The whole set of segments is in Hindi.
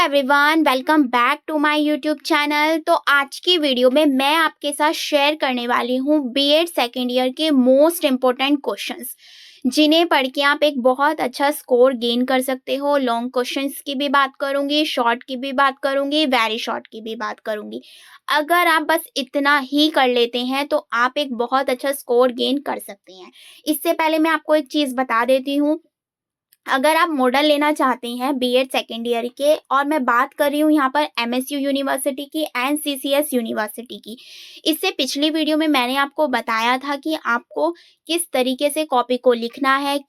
Everyone, welcome back to my YouTube channel. तो आज की वीडियो में मैं आपके साथ शेयर करने वाली हूँ बीएड सेकेंड ईयर के मोस्ट इम्पोर्टेंट क्वेश्चंस, जिन्हें पढ़ के आप एक बहुत अच्छा स्कोर गेन कर सकते हो। लॉन्ग क्वेश्चंस की भी बात करूँगी, शॉर्ट की भी बात करूँगी, वेरी शॉर्ट की भी बात करूँगी। अगर आप बस इतना ही कर लेते हैं तो आप एक बहुत अच्छा स्कोर गेन कर सकते हैं। इससे पहले मैं आपको एक चीज़ बता देती हूँ। अगर आप मॉडल लेना चाहते हैं बीएड सेकेंड ईयर के, और मैं बात कर रही हूँ यहाँ पर एमएसयू यूनिवर्सिटी की एंड सीसीएस यूनिवर्सिटी की। इससे पिछली वीडियो में मैंने आपको बताया था कि आपको किस तरीके से कॉपी को लिखना है,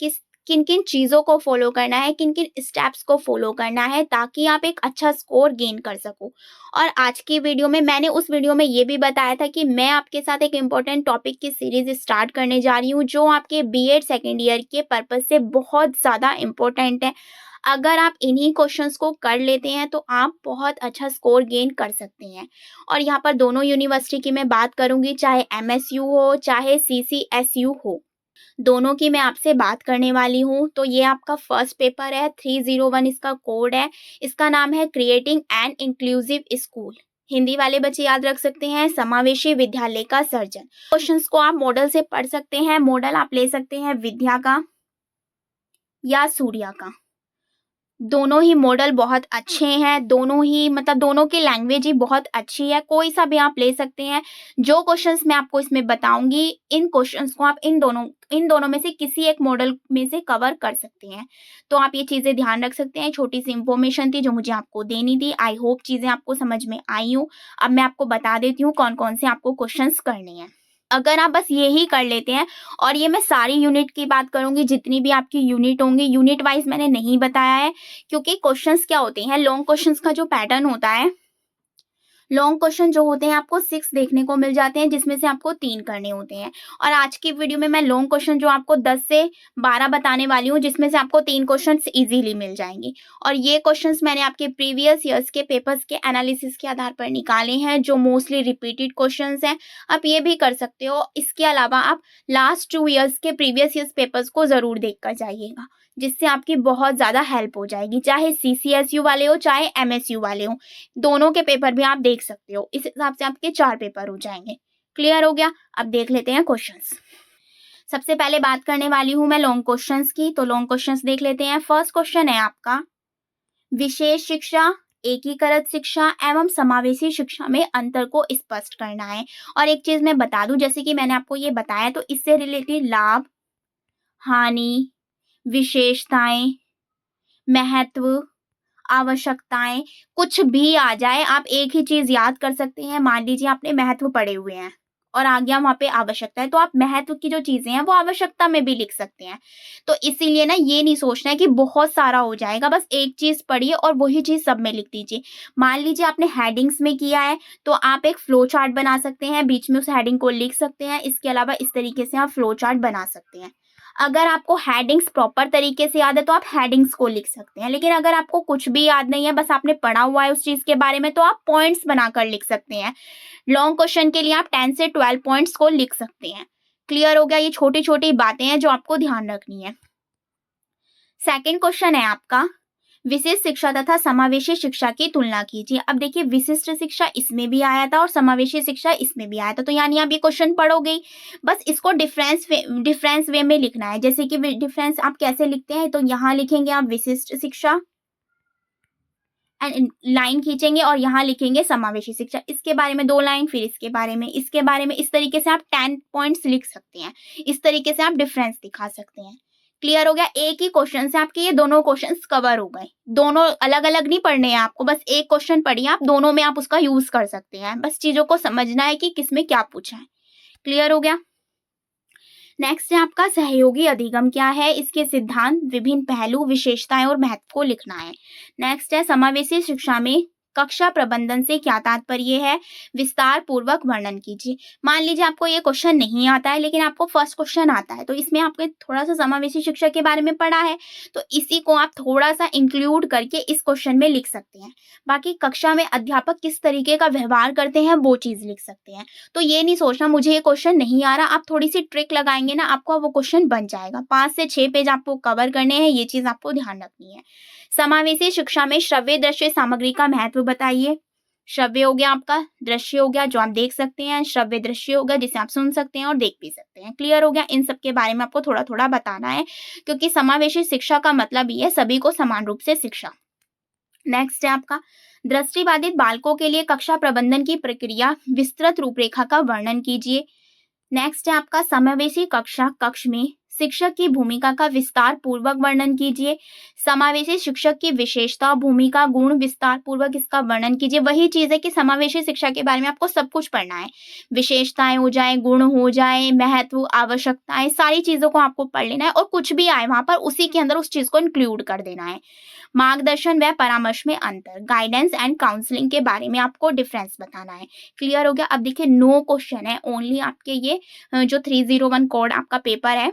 किन किन चीज़ों को फॉलो करना है, किन किन स्टेप्स को फॉलो करना है, ताकि आप एक अच्छा स्कोर गेन कर सको। और आज की वीडियो में मैंने उस वीडियो में ये भी बताया था कि मैं आपके साथ एक इम्पोर्टेंट टॉपिक की सीरीज स्टार्ट करने जा रही हूँ, जो आपके बीएड सेकेंड ईयर के पर्पज से बहुत ज़्यादा इम्पोर्टेंट है। अगर आप इन्हीं क्वेश्चंस को कर लेते हैं तो आप बहुत अच्छा स्कोर गेन कर सकते हैं। और यहाँ पर दोनों यूनिवर्सिटी की मैं बात करूँगी, चाहे एमएसयू हो चाहे सीसीएसयू हो, दोनों की मैं आपसे बात करने वाली हूँ। तो ये आपका फर्स्ट पेपर है, 301 इसका कोड है। इसका नाम है creating an inclusive school. Hindi वाले बच्चे याद रख सकते हैं, समावेशी विद्यालय का सर्जन। क्वेश्चंस को आप मॉडल से पढ़ सकते हैं। मॉडल आप ले सकते हैं विद्या का या सूर्या का। दोनों ही मॉडल बहुत अच्छे हैं, दोनों ही दोनों की लैंग्वेज ही बहुत अच्छी है। कोई सा भी आप ले सकते हैं। जो क्वेश्चंस मैं आपको इसमें बताऊंगी, इन क्वेश्चंस को आप इन दोनों में से किसी एक मॉडल में से कवर कर सकते हैं। तो आप ये चीज़ें ध्यान रख सकते हैं। छोटी सी इंफॉर्मेशन थी जो मुझे आपको देनी थी। आई होप चीज़ें आपको समझ में आई हूँ। अब मैं आपको बता देती हूँ कौन कौन से आपको क्वेश्चंस करने हैं। अगर आप बस ये ही कर लेते हैं, और ये मैं सारी यूनिट की बात करूंगी, जितनी भी आपकी यूनिट होंगी, यूनिट वाइज मैंने नहीं बताया है, क्योंकि क्वेश्चंस क्या होते हैं, लॉन्ग क्वेश्चंस का जो पैटर्न होता है, लॉन्ग क्वेश्चन जो होते हैं आपको 6 देखने को मिल जाते हैं, जिसमें से आपको 3 करने होते हैं। और आज की वीडियो में मैं लॉन्ग क्वेश्चन जो आपको 10 से 12 बताने वाली हूँ, जिसमें से आपको 3 क्वेश्चंस इजीली मिल जाएंगे। और ये क्वेश्चंस मैंने आपके प्रीवियस ईयर्स के पेपर्स के एनालिसिस के आधार पर निकाले हैं, जो मोस्टली रिपीटेड क्वेश्चंस हैं। आप ये भी कर सकते हो। इसके अलावा आप लास्ट 2 ईयर्स के प्रीवियस ईयर्स पेपर्स को ज़रूर देख कर जाइएगा, जिससे आपकी बहुत ज़्यादा हेल्प हो जाएगी। चाहे सीसीएसयू वाले हो चाहे एमएसयू वाले हो, दोनों के पेपर भी आप देख सकते हो। इस हिसाब से आपके 4 पेपर हो जाएंगे। क्लियर हो गया? अब देख लेते हैं क्वेश्चंस। सबसे पहले बात करने वाली हूं मैं लॉन्ग क्वेश्चंस की। तो लॉन्ग क्वेश्चंस देख लेते हैं। फर्स्ट क्वेश्चन है आपका, विशेष शिक्षा, एकीकृत शिक्षा एवं समावेशी शिक्षा में अंतर को स्पष्ट करना है। और एक चीज मैं बता दूं, जैसे कि मैंने आपको ये बताया, तो इससे रिलेटेड लाभ, हानि, विशेषताएं, महत्व, आवश्यकताएं, कुछ भी आ जाए, आप एक ही चीज याद कर सकते हैं। मान लीजिए आपने महत्व पढ़े हुए हैं और आ गया वहां पे आवश्यकता है, तो आप महत्व की जो चीजें हैं वो आवश्यकता में भी लिख सकते हैं। तो इसीलिए ना, ये नहीं सोचना है कि बहुत सारा हो जाएगा, बस एक चीज पढ़िए और वही चीज सब में लिख दीजिए। मान लीजिए आपने हेडिंग्स में किया है, तो आप एक फ्लो चार्ट बना सकते हैं, बीच में उस हेडिंग को लिख सकते हैं। इसके अलावा इस तरीके से आप फ्लो चार्ट बना सकते हैं। अगर आपको हेडिंग्स प्रॉपर तरीके से याद है तो आप हेडिंग्स को लिख सकते हैं। लेकिन अगर आपको कुछ भी याद नहीं है, बस आपने पढ़ा हुआ है उस चीज के बारे में, तो आप पॉइंट्स बनाकर लिख सकते हैं। लॉन्ग क्वेश्चन के लिए आप 10 से 12 पॉइंट्स को लिख सकते हैं। क्लियर हो गया? ये छोटी छोटी बातें हैं जो आपको ध्यान रखनी है। सेकेंड क्वेश्चन है आपका, विशिष्ट शिक्षा तथा समावेशी शिक्षा की तुलना कीजिए। अब देखिए, विशिष्ट शिक्षा इसमें भी आया था और समावेशी शिक्षा इसमें भी आया था, तो यानी आप ये क्वेश्चन पढ़ोगे ही, बस इसको डिफरेंस वे में लिखना है। जैसे कि डिफरेंस आप कैसे लिखते हैं, तो यहाँ लिखेंगे आप विशिष्ट शिक्षा, एंड लाइन खींचेंगे और यहाँ लिखेंगे समावेशी शिक्षा। इसके बारे में 2 लाइन, फिर इसके बारे में, इसके बारे में। इस तरीके से आप 10 पॉइंट्स लिख सकते हैं। इस तरीके से आप डिफरेंस दिखा सकते हैं। क्लियर हो गया? एक ही क्वेश्चन से आपके ये दोनों क्वेश्चंस कवर हो गए। दोनों अलग अलग नहीं पढ़ने हैं आपको, बस एक क्वेश्चन पढ़िए, आप दोनों में आप उसका यूज कर सकते हैं। बस चीजों को समझना है कि किसमें क्या पूछा है। क्लियर हो गया? नेक्स्ट है आपका, सहयोगी अधिगम क्या है, इसके सिद्धांत, विभिन्न पहलू, विशेषताएं और महत्व को लिखना है। नेक्स्ट है, समावेशी शिक्षा में कक्षा प्रबंधन से क्या तात्पर्य है, विस्तार पूर्वक वर्णन कीजिए। मान लीजिए आपको ये क्वेश्चन नहीं आता है लेकिन आपको फर्स्ट क्वेश्चन आता है, तो इसमें आपने थोड़ा सा समावेशी शिक्षा के बारे में पढ़ा है, तो इसी को आप थोड़ा सा इंक्लूड करके इस क्वेश्चन में लिख सकते हैं। बाकी कक्षा में अध्यापक किस तरीके का व्यवहार करते हैं वो चीज लिख सकते हैं। तो ये नहीं सोचना मुझे ये क्वेश्चन नहीं आ रहा, आप थोड़ी सी ट्रिक लगाएंगे ना, आपको वो क्वेश्चन बन जाएगा। 5 से 6 पेज आपको कवर करने हैं, ये चीज आपको ध्यान रखनी है। समावेशी शिक्षा में श्रव्य दृश्य सामग्री का महत्व बताइए। श्रव्य हो गया आपका, दृश्य हो गया जो आप देख सकते हैं, श्रव्य दृश्य हो गया जिसे आप सुन सकते हैं और देख भी सकते हैं। क्लियर हो गया? इन सब के बारे में आपको थोड़ा थोड़ा बताना है, क्योंकि समावेशी शिक्षा का मतलब ही है सभी को समान रूप से शिक्षा। नेक्स्ट है आपका, दृष्टिबाधित बालकों के लिए कक्षा प्रबंधन की प्रक्रिया विस्तृत रूपरेखा का वर्णन कीजिए। नेक्स्ट है आपका, समावेशी कक्षा कक्ष में शिक्षक की भूमिका का विस्तार पूर्वक वर्णन कीजिए। समावेशी शिक्षक की विशेषता, भूमिका, गुण विस्तार पूर्वक इसका वर्णन कीजिए। वही चीज है कि समावेशी शिक्षा के बारे में आपको सब कुछ पढ़ना है, विशेषताएं हो जाए, गुण हो जाए, महत्व, आवश्यकताएं, सारी चीजों को आपको पढ़ लेना है और कुछ भी आए वहां पर उसी के अंदर उस चीज को इंक्लूड कर देना है। मार्गदर्शन व परामर्श में अंतर, गाइडेंस एंड काउंसलिंग के बारे में आपको डिफरेंस बताना है। क्लियर हो गया? अब देखिए, नो क्वेश्चन है ओनली आपके ये जो 301 कोड आपका पेपर है,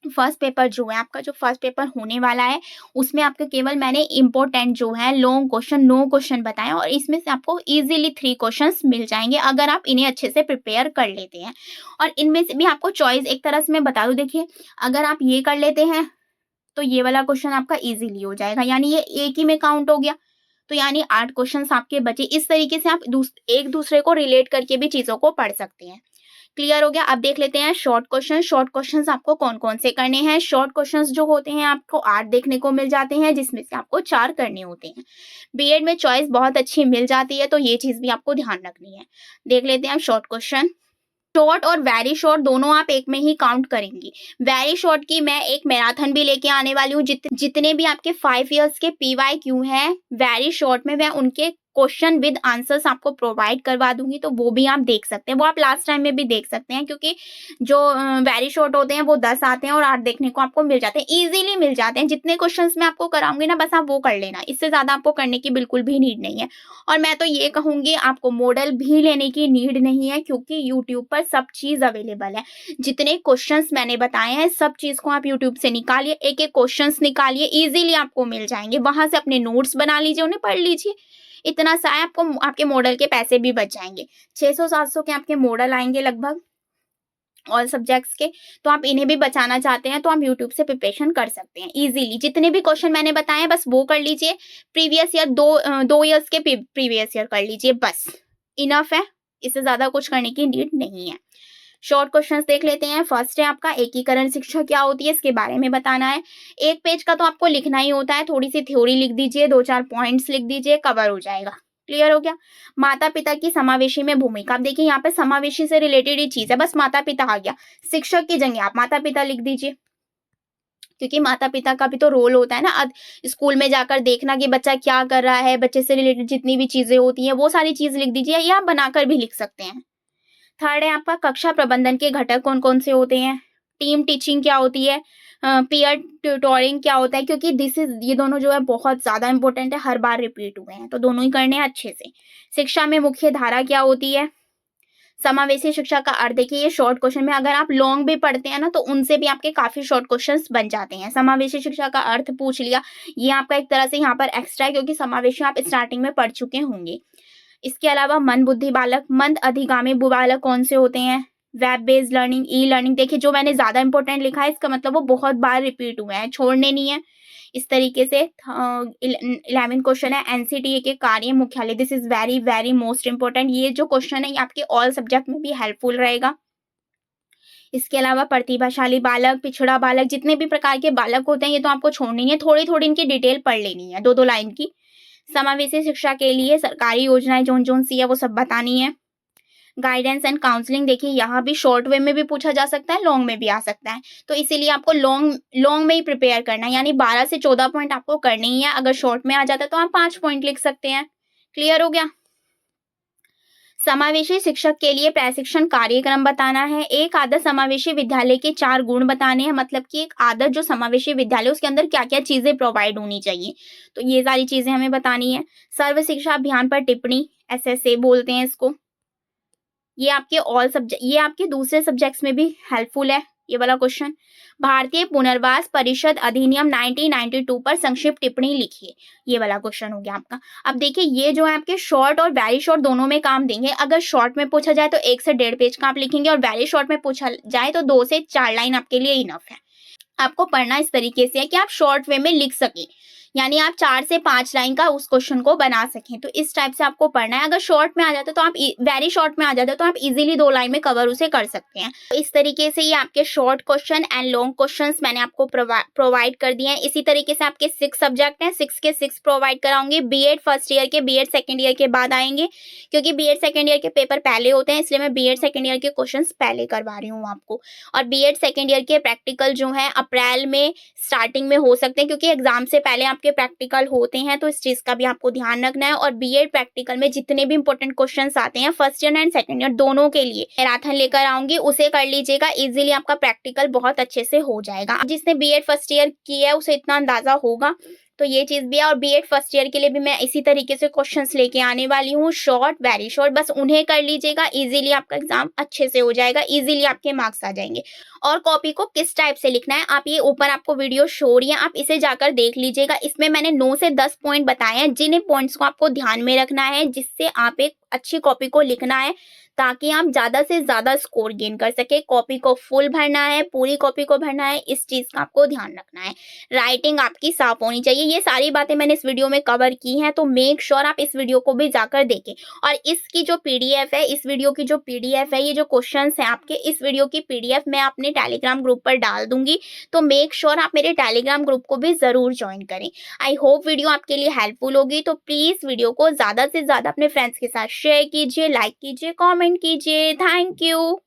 फर्स्ट पेपर जो है आपका, जो फर्स्ट पेपर होने वाला है, उसमें आपके केवल मैंने इंपॉर्टेंट जो है लॉन्ग क्वेश्चन, नो क्वेश्चन बताए और इसमें से आपको इजीली 3 क्वेश्चंस मिल जाएंगे अगर आप इन्हें अच्छे से प्रिपेयर कर लेते हैं। और इनमें से भी आपको चॉइस एक तरह से मैं बता दूं, देखिए अगर आप ये कर लेते हैं तो ये वाला क्वेश्चन आपका इजीली हो जाएगा, यानी ये एक ही में काउंट हो गया, तो यानी 8 क्वेश्चंस आपके बचे। इस तरीके से आप एक दूसरे को रिलेट करके भी चीजों को पढ़ सकते हैं। क्लियर हो गया? अब देख लेते हैं शॉर्ट क्वेश्चन। शॉर्ट क्वेश्चंस आपको कौन कौन से करने हैं। शॉर्ट क्वेश्चंस जो होते हैं आपको 8 देखने को मिल जाते हैं, जिसमें से आपको 4 करने होते हैं। बीएड में चॉइस बहुत अच्छी मिल जाती है, तो ये चीज भी आपको ध्यान रखनी है। देख लेते हैं शॉर्ट क्वेश्चन। शॉर्ट और वेरी शॉर्ट दोनों आप एक में ही काउंट करेंगी। वेरी शॉर्ट की मैं एक मैराथन भी लेके आने वाली हूँ। जितने भी आपके 5 इयर्स के पीवाईक्यू हैं वेरी शॉर्ट में, मैं उनके क्वेश्चन विद आंसर्स आपको प्रोवाइड करवा दूंगी, तो वो भी आप देख सकते हैं। वो आप लास्ट टाइम में भी देख सकते हैं, क्योंकि जो वेरी शॉर्ट होते हैं वो 10 आते हैं और 8 देखने को आपको मिल जाते हैं, इजीली मिल जाते हैं। जितने क्वेश्चंस मैं आपको कराऊंगी ना, बस आप वो कर लेना, इससे ज्यादा आपको करने की बिल्कुल भी नीड नहीं है। और मैं तो ये कहूंगी आपको मॉडल भी लेने की नीड नहीं है, क्योंकि यूट्यूब पर सब चीज अवेलेबल है। जितने क्वेश्चंस मैंने बताए हैं सब चीज को आप यूट्यूब से निकालिए, एक एक क्वेश्चंस निकालिए, इजीली आपको मिल जाएंगे। वहां से अपने नोट्स बना लीजिए, उन्हें पढ़ लीजिए। इतना सा है, आपको आपके मॉडल के पैसे भी बच जाएंगे। 600-700 के आपके मॉडल आएंगे लगभग ऑल सब्जेक्ट्स के, तो आप इन्हें भी बचाना चाहते हैं तो आप यूट्यूब से प्रिपरेशन कर सकते हैं इजीली। जितने भी क्वेश्चन मैंने बताए हैं बस वो कर लीजिए। प्रीवियस ईयर 2 ईयर्स के प्रीवियस ईयर कर लीजिए, बस इनफ है, इससे ज्यादा कुछ करने की नीड नहीं है। शॉर्ट क्वेश्चंस देख लेते हैं। फर्स्ट है आपका, एकीकरण शिक्षा क्या होती है, इसके बारे में बताना है। 1 पेज का तो आपको लिखना ही होता है, थोड़ी सी थ्योरी लिख दीजिए, 2-4 पॉइंट्स लिख दीजिए, कवर हो जाएगा। क्लियर हो गया? माता पिता की समावेशी में भूमिका। आप देखिए यहाँ पे समावेशी से रिलेटेड ही चीज है, बस माता पिता आ गया, शिक्षक की जगह आप माता पिता लिख दीजिए, क्योंकि माता पिता का भी तो रोल होता है ना। स्कूल में जाकर देखना कि बच्चा क्या कर रहा है, बच्चे से रिलेटेड जितनी भी चीजें होती हैं वो सारी चीज लिख दीजिए, या आप बनाकर भी लिख सकते हैं। थर्ड है आपका, कक्षा प्रबंधन के घटक कौन कौन से होते हैं। टीम टीचिंग क्या होती है, पीयर ट्यूटोरिंग क्या होता है, क्योंकि ये दोनों जो है बहुत ज्यादा इंपॉर्टेंट है, हर बार रिपीट हुए हैं, तो दोनों ही करने हैं अच्छे से। शिक्षा में मुख्य धारा क्या होती है। समावेशी शिक्षा का अर्थ देखिए, ये शॉर्ट क्वेश्चन में अगर आप लॉन्ग भी पढ़ते हैं ना तो उनसे भी आपके काफी शॉर्ट क्वेश्चंस बन जाते हैं। समावेशी शिक्षा का अर्थ पूछ लिया, ये आपका एक तरह से यहाँ पर एक्स्ट्रा है, क्योंकि समावेशी आप स्टार्टिंग में पढ़ चुके होंगे। इसके अलावा मंद बुद्धि बालक, मंद अधिगामी बालक कौन से होते हैं। Web based learning, e learning, देखिए जो मैंने ज्यादा इंपॉर्टेंट लिखा है इसका मतलब वो बहुत बार रिपीट हुए हैं, छोड़ने नहीं है। इस तरीके से 11 क्वेश्चन है, एनसीटीए के कार्य मुख्यालय, this is very very most important. ये जो क्वेश्चन है ये आपके ऑल सब्जेक्ट में भी हेल्पफुल रहेगा। इसके अलावा प्रतिभाशाली बालक, पिछड़ा बालक, जितने भी प्रकार के बालक होते हैं ये तो आपको छोड़नी है, थोड़ी थोड़ी इनकी डिटेल पढ़ लेनी है, 2-2 लाइन की। समावेशी शिक्षा के लिए सरकारी योजनाएं जोन जोन सी है वो सब बतानी है। गाइडेंस एंड काउंसलिंग, देखिए यहाँ भी शॉर्ट वे में भी पूछा जा सकता है, लॉन्ग में भी आ सकता है, तो इसीलिए आपको लॉन्ग में ही प्रिपेयर करना है, यानी 12 से 14 पॉइंट आपको करनी ही है। अगर शॉर्ट में आ जाता है तो आप 5 पॉइंट लिख सकते हैं। क्लियर हो गया? समावेशी शिक्षक के लिए प्रशिक्षण कार्यक्रम बताना है। एक आदर्श समावेशी विद्यालय के 4 गुण बताने हैं, मतलब कि एक आदर्श जो समावेशी विद्यालय उसके अंदर क्या-क्या चीजें प्रोवाइड होनी चाहिए, तो ये सारी चीजें हमें बतानी है। सर्व शिक्षा अभियान पर टिप्पणी, एसएसए बोलते हैं इसको। ये आपके दूसरे सब्जेक्ट्स में भी हेल्पफुल है ये वाला क्वेश्चन। भारतीय पुनर्वास परिषद अधिनियम 1992 पर संक्षिप्त टिप्पणी लिखिए, ये वाला क्वेश्चन हो गया आपका। अब देखिए ये जो है आपके शॉर्ट और वेरी शॉर्ट दोनों में काम देंगे। अगर शॉर्ट में पूछा जाए तो 1 से 1.5 पेज का आप लिखेंगे और वेरी शॉर्ट में पूछा जाए तो 2 से 4 लाइन आपके लिए इनफ है। आपको पढ़ना इस तरीके से है कि आप शॉर्ट वे में लिख सकें, यानी आप 4 से 5 लाइन का उस क्वेश्चन को बना सकें, तो इस टाइप से आपको पढ़ना है। अगर शॉर्ट में आ जाता है तो आप वेरी शॉर्ट में आ जाता है तो आप इजीली 2 लाइन में कवर उसे कर सकते हैं। तो इस तरीके से ये आपके short question and long questions मैंने आपको प्रोवाइड कर दिए हैं। इसी तरीके से आपके 6 सब्जेक्ट हैं, 6 के 6 प्रोवाइड कराऊंगी। बीएड फर्स्ट ईयर के, बीएड सेकेंड ईयर के बाद आएंगे, क्योंकि बीएड सेकेंड ईयर के पेपर पहले होते हैं, इसलिए मैं बीएड सेकेंड ईयर के क्वेश्चन पहले करवा रही हूँ आपको। और बीएड सेकेंड ईयर के प्रैक्टिकल जो है अप्रैल में स्टार्टिंग में हो सकते हैं, क्योंकि एग्जाम से पहले आपके प्रैक्टिकल होते हैं, तो इस चीज का भी आपको ध्यान रखना है। और बीएड प्रैक्टिकल में जितने भी इंपॉर्टेंट क्वेश्चंस आते हैं first year and second year दोनों के लिए मैराथन लेकर आऊंगी, उसे कर लीजिएगा। इजीली आपका प्रैक्टिकल बहुत अच्छे से हो जाएगा। जिसने बीएड फर्स्ट ईयर किया है उसे इतना अंदाजा होगा, तो ये चीज भी है। और बीएड फर्स्ट ईयर के लिए भी मैं इसी तरीके से क्वेश्चंस लेके आने वाली हूँ, शॉर्ट वेरी शॉर्ट, बस उन्हें कर लीजिएगा। इजीली आपका एग्जाम अच्छे से हो जाएगा, इजीली आपके मार्क्स आ जाएंगे। और कॉपी को किस टाइप से लिखना है, आप ये ऊपर आपको वीडियो शो हो रही है, आप इसे जाकर देख लीजिएगा। इसमें मैंने 9 से 10 पॉइंट बताए हैं, जिन पॉइंट्स को आपको ध्यान में रखना है, जिससे आप एक अच्छी कॉपी को लिखना है, ताकि आप ज्यादा से ज्यादा स्कोर गेन कर सके। कॉपी को फुल भरना है, पूरी कॉपी को भरना है, इस चीज का आपको ध्यान रखना है। राइटिंग आपकी साफ होनी चाहिए। ये सारी बातें मैंने इस वीडियो में कवर की हैं, तो मेक श्योर आप इस वीडियो को भी जाकर देखें। और इसकी जो पीडीएफ है, इस वीडियो की जो पीडीएफ है, ये जो क्वेश्चंस हैं आपके, इस वीडियो की पीडीएफ मैं अपने टेलीग्राम ग्रुप पर डाल दूंगी, तो मेक श्योर आप मेरे टेलीग्राम ग्रुप को भी जरूर ज्वाइन करें। आई होप वीडियो आपके लिए हेल्पफुल होगी, तो प्लीज वीडियो को ज्यादा से ज्यादा अपने फ्रेंड्स के साथ शेयर कीजिए, लाइक कीजिए, कमेंट कीजिए। Thank you.